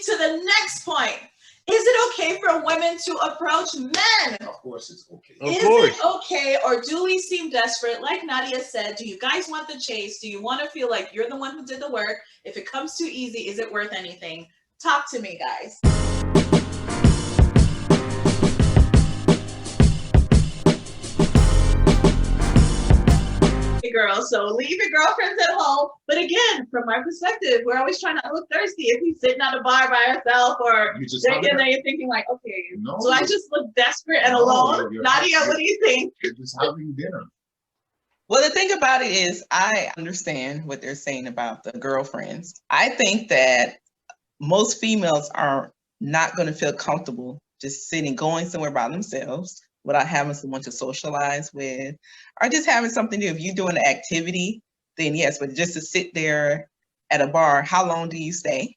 to the next point. Is it okay for women to approach men? Of course it's okay. Is it okay, or do we seem desperate? Like Nadia said, do you guys want the chase? Do you want to feel like you're the one who did the work? If it comes too easy, is it worth anything? Talk to me, guys. Girls, so leave your girlfriends at home. But again, from my perspective, we're always trying to look thirsty. If we sitting at a bar by ourselves, or drinking, then you're thinking like, okay, so I just look desperate and alone. Nadia, what do you think? You're just having dinner. Well, the thing about it is, I understand what they're saying about the girlfriends. I think that most females are not going to feel comfortable just going somewhere by themselves without having someone to socialize with, or just having something to do. If you're doing an activity, then yes, but just to sit there at a bar, how long do you stay?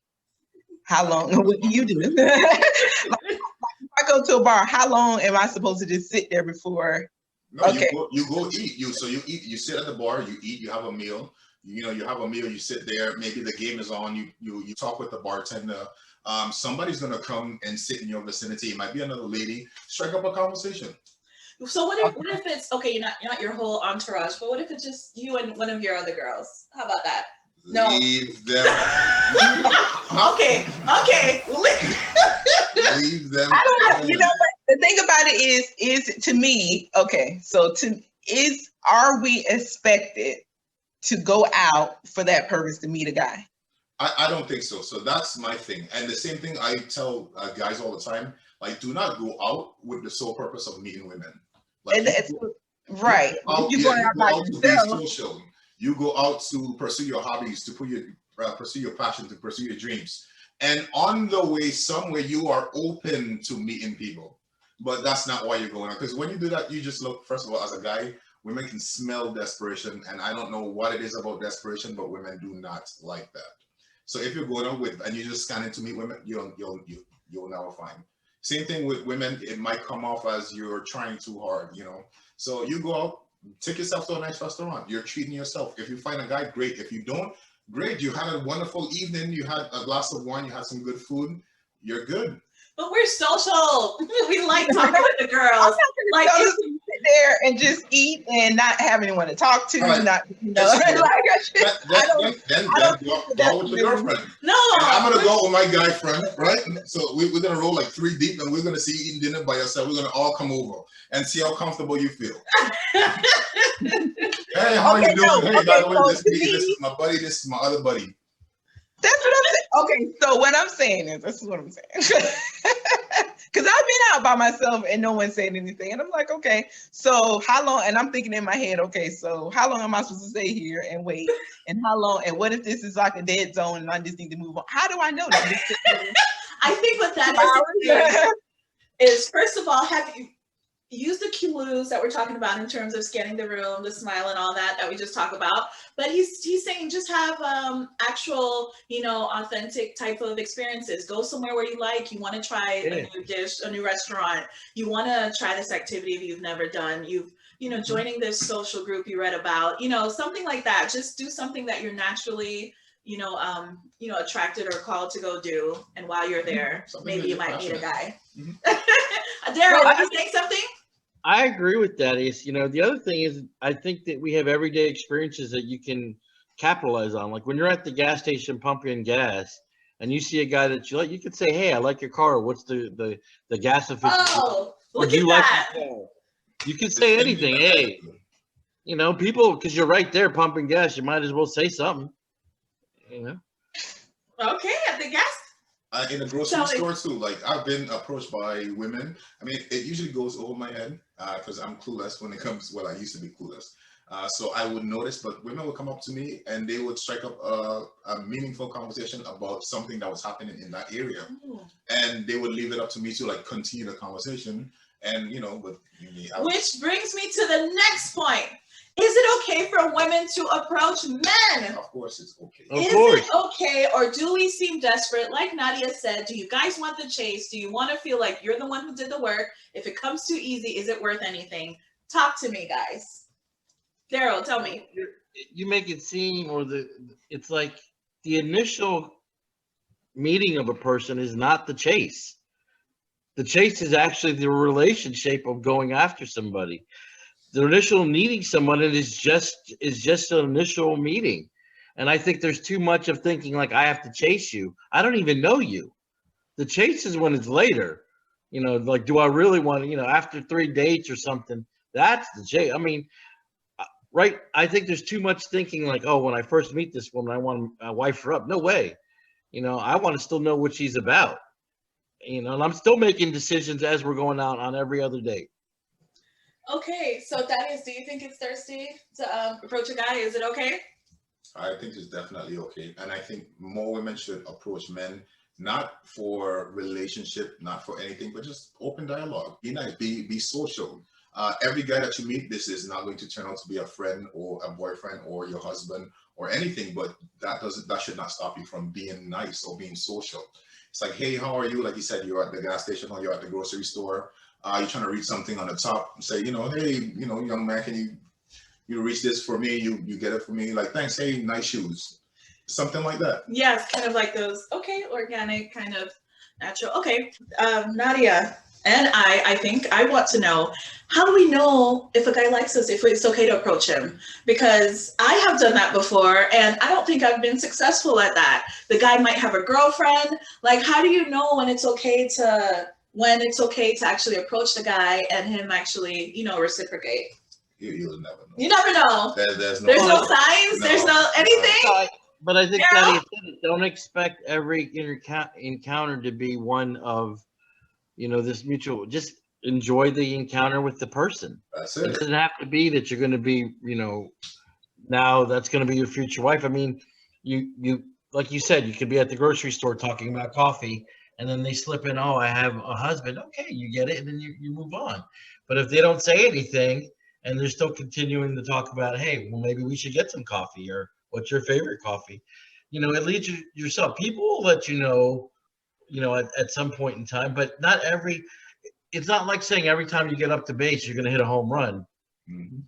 How long, what do you do? Like, if I go to a bar, how long am I supposed to just sit there before? No, okay. You go eat. You eat, you sit at the bar, you eat, you have a meal. You have a meal, you sit there, maybe the game is on, you talk with the bartender. Somebody's gonna come and sit in your vicinity. It might be another lady. Strike up a conversation. So what if it's okay? Not your whole entourage, but what if it's just you and one of your other girls? How about that? No. Leave them. Okay. Leave them. I don't know. You know what? The thing about it is to me, okay. So are we expected to go out for that purpose to meet a guy? I don't think so. So that's my thing. And the same thing I tell guys all the time, like, do not go out with the sole purpose of meeting women. Like, right. You go out to be social. You go out to pursue your hobbies, to pursue your passion, to pursue your dreams. And on the way somewhere, you are open to meeting people. But that's not why you're going out. Because when you do that, you just look, first of all, as a guy, women can smell desperation. And I don't know what it is about desperation, but women do not like that. So if you're going out and you're just scanning to meet women, you'll never find. Same thing with women. It might come off as you're trying too hard, So you go out, take yourself to a nice restaurant. You're treating yourself. If you find a guy, great. If you don't, great. You had a wonderful evening. You had a glass of wine. You had some good food. You're good. But we're social. We like talking with the girls. Like sit there and just eat and not have anyone to talk to. Right. Not, then go out with your girlfriend. No, and I'm gonna go with my guy friend, right? So we're gonna roll like 3 deep, and we're gonna see you eating dinner by yourself. We're gonna all come over and see how comfortable you feel. Hey, how you doing? Hey, by the way, this is my buddy. This is my other buddy. That's what I'm saying. Okay, so what I'm saying is, this is what I'm saying. Because I've been out by myself and no one said anything. And I'm like, okay, so how long? And I'm thinking in my head, okay, so how long am I supposed to stay here and wait? And how long? And what if this is like a dead zone and I just need to move on? How do I know that? I think what that is first of all, have you used the clues that we're talking about in terms of scanning the room, the smile and all that we just talked about. But he's saying just have actual, authentic type of experiences. Go somewhere where you like. You want to try a new dish, a new restaurant. You want to try this activity if you've never done. Joining this social group you read about. Something like that. Just do something that you're naturally attracted or called to go do. And while you're there, maybe you might meet a guy. Daryl, are you saying something? I agree with that. The other thing is, I think that we have everyday experiences that you can capitalize on. Like when you're at the gas station pumping gas and you see a guy that you like, you could say, "Hey, I like your car. What's the gas efficiency?" Oh, look at that. You can say anything. Hey, people, because you're right there pumping gas, you might as well say something. Okay, at the gas. In the grocery store too, like I've been approached by women. I mean, it usually goes over my head because I'm clueless when it comes. Well, I used to be clueless, so I would notice. But women would come up to me and they would strike up a meaningful conversation about something that was happening in that area, and they would leave it up to me to like continue the conversation. And which brings me to the next point. Is it okay for women to approach men? Of course it's okay. Is it okay, or do we seem desperate? Like Nadia said, do you guys want the chase? Do you want to feel like you're the one who did the work? If it comes too easy, is it worth anything? Talk to me, guys. Daryl, tell me. You make it seem, it's like the initial meeting of a person is not the chase. The chase is actually the relationship of going after somebody. The initial meeting someone is just an initial meeting. And I think there's too much of thinking like I have to chase you. I don't even know you. The chase is when it's later. Like, do I really want to, after 3 dates or something? That's the chase. I mean, right. I think there's too much thinking like, oh, when I first meet this woman, I want to wife her up. No way. I want to still know what she's about. And I'm still making decisions as we're going out on every other date. Okay, so Thaddeus, do you think it's thirsty to approach a guy? Is it okay? I think it's definitely okay. And I think more women should approach men, not for relationship, not for anything, but just open dialogue. Be nice, be social. Every guy that you meet, this is not going to turn out to be a friend or a boyfriend or your husband or anything, but that should not stop you from being nice or being social. It's like, hey, how are you? Like you said, you're at the gas station or you're at the grocery store. You're trying to read something on the top. Say, hey, young man, can you reach this for me? You get it for me? Like, thanks. Hey, nice shoes. Something like that. Yes, kind of like those. Okay, organic, kind of natural. Okay, Nadia and I think I want to know, how do we know if a guy likes us, if it's okay to approach him? Because I have done that before, and I don't think I've been successful at that. The guy might have a girlfriend. Like, how do you know when it's okay to actually approach the guy and him actually, reciprocate? You'll never know. You never know. There's no signs. There's no anything. But I think that don't expect every encounter to be one of, this mutual. Just enjoy the encounter with the person. That's it. It doesn't have to be that you're going to be, now that's going to be your future wife. I mean, you like you said, you could be at the grocery store talking about coffee, and then they slip in, oh, I have a husband. Okay, you get it, and then you move on. But if they don't say anything and they're still continuing to talk about, hey, well, maybe we should get some coffee, or what's your favorite coffee? It leads you yourself. People will let you know, at some point in time, but not every. It's not like saying every time you get up to base, you're going to hit a home run. Mm-hmm.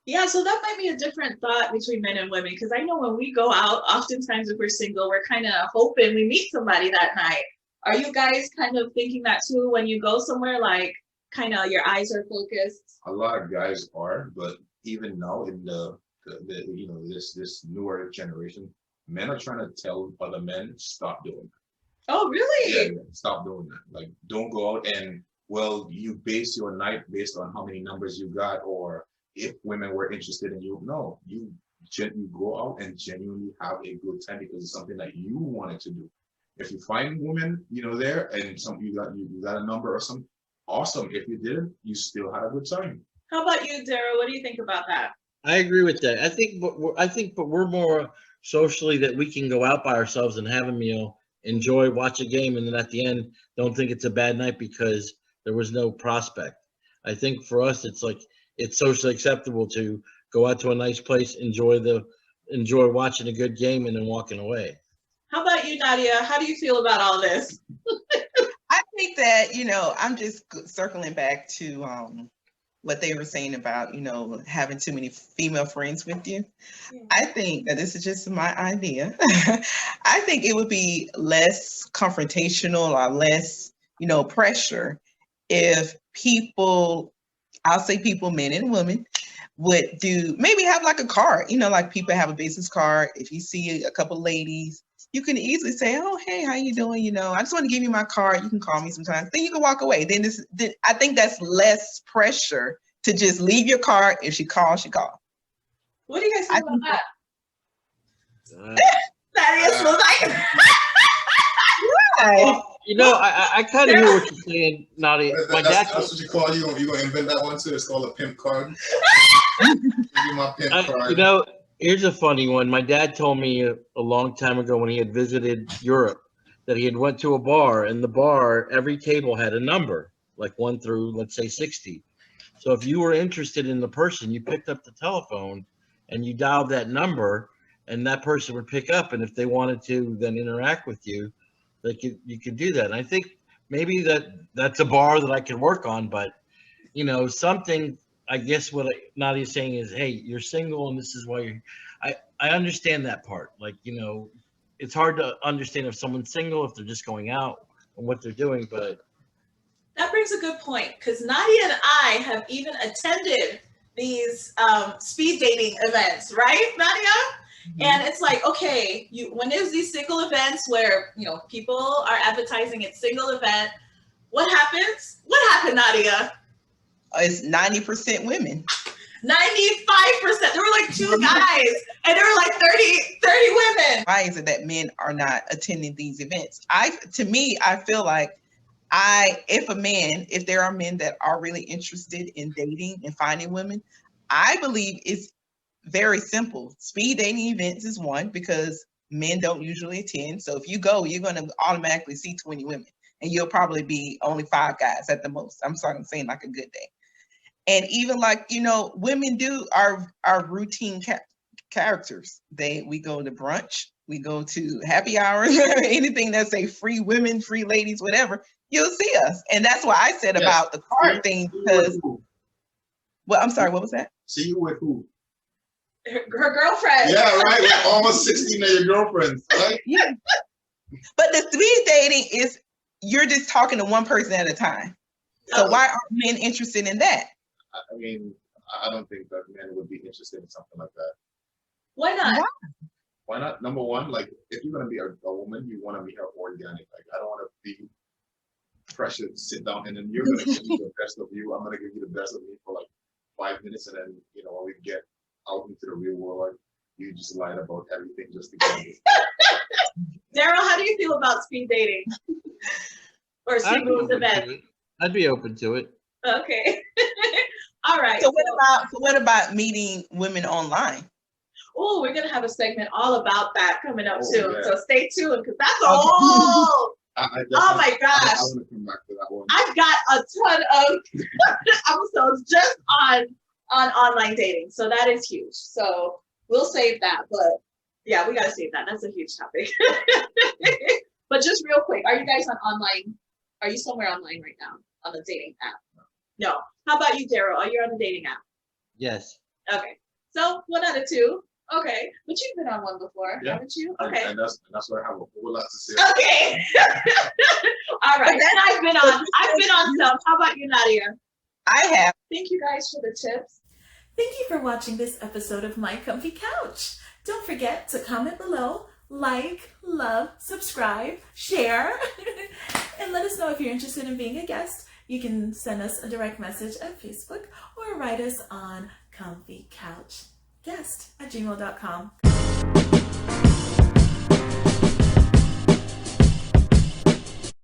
Yeah, so that might be a different thought between men and women, because I know when we go out, oftentimes if we're single, we're kind of hoping we meet somebody that night. Are you guys kind of thinking that too when you go somewhere, like kind of your eyes are focused? A lot of guys are, but even now in the this newer generation, men are trying to tell other men, stop doing that. Oh, really? Yeah, stop doing that. Like, don't go out and, well, you base your night based on how many numbers you got, or if women were interested in you. No, you go out and genuinely have a good time because it's something that you wanted to do. If you find women, there, and you got a number or something, awesome. If you did, you still had a good time. How about you, Dara? What do you think about that? I agree with that. But we're more socially that we can go out by ourselves and have a meal, enjoy, watch a game, and then at the end, don't think it's a bad night because there was no prospect. I think for us, it's like it's socially acceptable to go out to a nice place, enjoy watching a good game, and then walking away. How about you, Nadia? How do you feel about all this? I think that, I'm just circling back to what they were saying about, having too many female friends with you. Yeah. I think that this is just my idea. I think it would be less confrontational or less, pressure if people, I'll say people, men and women, would maybe have like a card, like people have a business card. If you see a couple ladies, you can easily say, oh, hey, how you doing? I just want to give you my card. You can call me sometimes. Then you can walk away. Then I think that's less pressure to just leave your card. If she calls, she calls. What do you guys think about that? Thaddeus was like, well, I kind of hear what you're saying, Nadia. That's what you call you gonna invent that one too? It's called a pimp card. Give you my pimp card. Here's a funny one. My dad told me a long time ago when he had visited Europe that he had went to a bar, and the bar, every table had a number, like 1 through, let's say, 60. So if you were interested in the person, you picked up the telephone and you dialed that number, and that person would pick up. And if they wanted to then interact with you, you could do that. And I think maybe that's a bar that I can work on, but something. I guess what Nadia's saying is, hey, you're single and this is why I understand that part. Like, it's hard to understand if someone's single, if they're just going out, and what they're doing. But that brings a good point, because Nadia and I have even attended these speed dating events, right, Nadia? Mm-hmm. And it's like, okay, when there's these single events where, you know, people are advertising it's single event, what happens? What happened, Nadia? It's 90% women. 95%. There were like 2 guys and there were like 30 women. Why is it that men are not attending these events? To me, I feel like if there are men that are really interested in dating and finding women, I believe it's very simple. Speed dating events is one, because men don't usually attend. So if you go, you're going to automatically see 20 women, and you'll probably be only 5 guys at the most. I'm saying like a good day. And even like, you know, women do our routine characters. We go to brunch, we go to happy hours, anything that's a free women, free ladies, whatever, you'll see us. And that's why I said about the card thing, because, well, I'm sorry, what was that? See you with who? Her girlfriend. Yeah, right. With almost 16 of your girlfriends, right? Yeah. But the speed dating is, you're just talking to one person at a time. So why aren't men interested in that? I mean, I don't think that men would be interested in something like that. Why not? Why not? Number one, like, if you're gonna be a woman, you want to be her organic. Like, I don't want to be pressure to sit down and then you're gonna give me the best of you. I'm gonna give you the best of me for like 5 minutes, and then, you know, when we get out into the real world, you just lied about everything just to get me. Daryl, how do you feel about speed dating or singles events? I'd be open to it. Okay. All right. So what about meeting women online? Oh, we're gonna have a segment all about that coming up soon. Yeah. So stay tuned, because that's a whole. Oh my gosh! I want to come back to that one. I've got a ton of episodes just on online dating, so that is huge. So we'll save that, but yeah, we gotta save that. That's a huge topic. But just real quick, are you guys on online? Are you somewhere online right now on the dating app? No. How about you, Daryl? Are you on the dating app? Yes. Okay. So 1 out of 2. Okay. But you've been on one before, haven't you? Okay. And that's where I have a whole lot to say. Okay. All right. And I've been on some. How about you, Nadia? I have. Thank you guys for the tips. Thank you for watching this episode of My Comfy Couch. Don't forget to comment below, like, love, subscribe, share, and let us know if you're interested in being a guest. You can send us a direct message at Facebook or write us on comfycouchguest@gmail.com.